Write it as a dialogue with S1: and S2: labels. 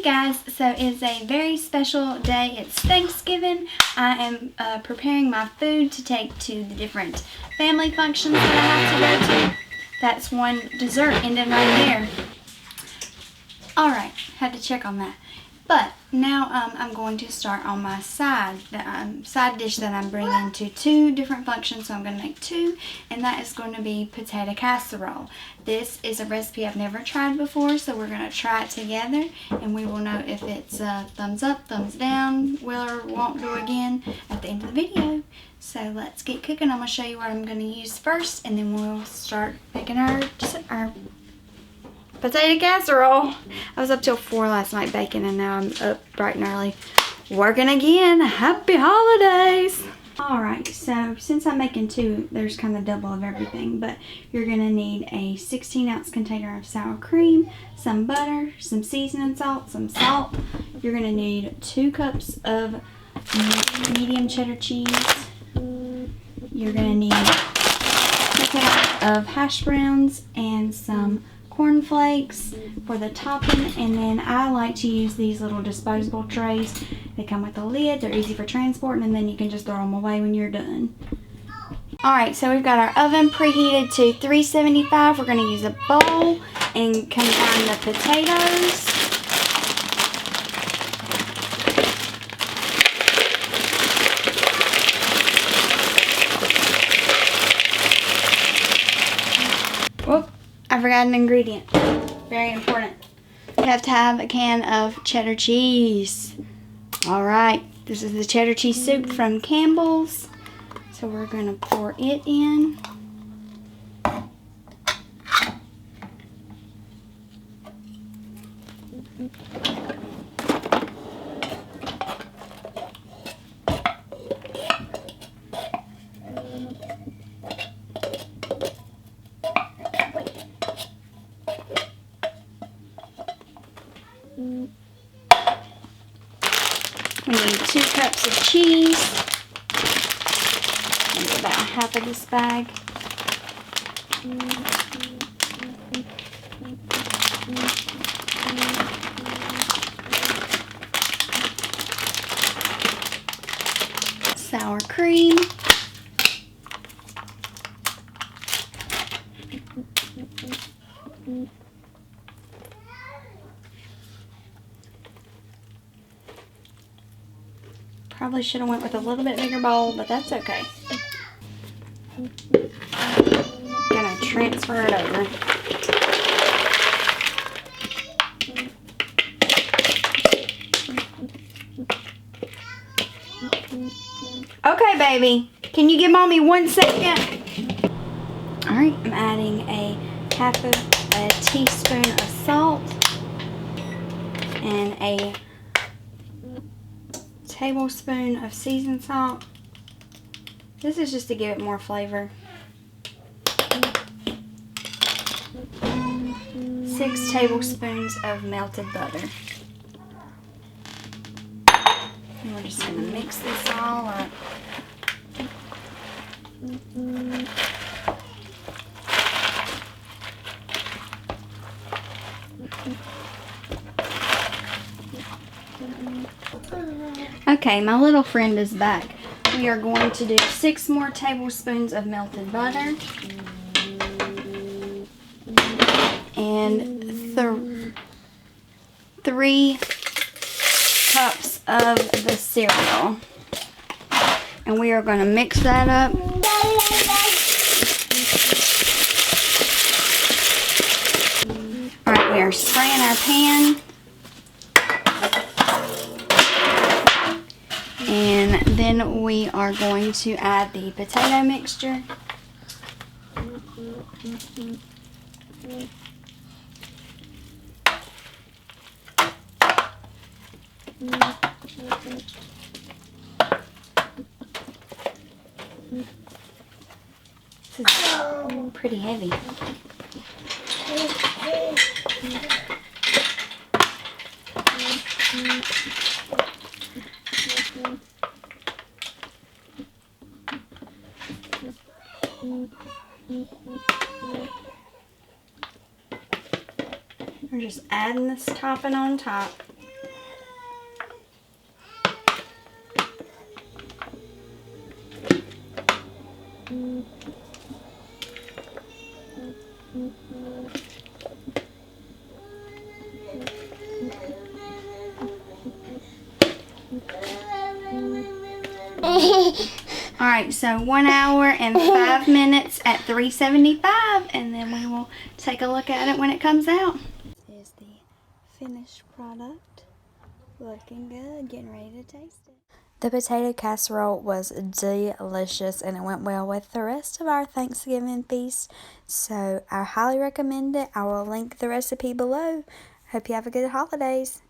S1: guys, so it's a very special day. It's Thanksgiving. I am preparing my food to take to the different family functions that I have to go to. That's one dessert ending right there. Alright, had to check on that. But now I'm going to start on my side dish that I'm bringing to two different functions. So I'm going to make two, and that is going to be potato casserole. This is a recipe I've never tried before, so we're going to try it together, and we will know if it's thumbs up, thumbs down, will or won't do again at the end of the video. So let's get cooking. I'm going to show you what I'm going to use first, and then we'll start making our potato casserole. I was up till 4 last night baking, and now I'm up bright and early working again. Happy holidays! Alright, so since I'm making two, there's kind of double of everything, but you're going to need a 16-ounce container of sour cream, some butter, some seasoning salt, some salt. You're going to need 2 cups of medium cheddar cheese. You're going to need 2 cups of hash browns and some cornflakes for the topping, and then I like to use these little disposable trays. They come with a lid, they're easy for transporting, and then you can just throw them away when you're done. Alright, so we've got our oven preheated to 375. We're going to use a bowl and combine the potatoes. Whoop. I forgot an ingredient. Very important. You have to have a can of cheddar cheese. Alright, this is the cheddar cheese soup from Campbell's. So we're going to pour it in. We need 2 cups of cheese. Maybe about half of this bag. Sour cream. Probably should have went with a little bit bigger bowl, but that's okay. Gonna transfer it over. Okay, baby. Can you give mommy 1 second? Alright, I'm adding a half of a teaspoon of salt and a tablespoon of seasoned salt. This is just to give it more flavor. 6 tablespoons of melted butter. And we're just going to mix this all up. Okay, my little friend is back. We are going to do 6 more tablespoons of melted butter and 3 cups of the cereal. And we are going to mix that up. Alright, we are spraying our pan. And then we are going to add the potato mixture. This is pretty heavy. We're just adding this topping on top. Alright, so 1 hour and 5 minutes at 375, and then we will take a look at it when it comes out. This is the finished product. Looking good, getting ready to taste it. The potato casserole was delicious, and it went well with the rest of our Thanksgiving feast, so I highly recommend it. I will link the recipe below. Hope you have a good holidays.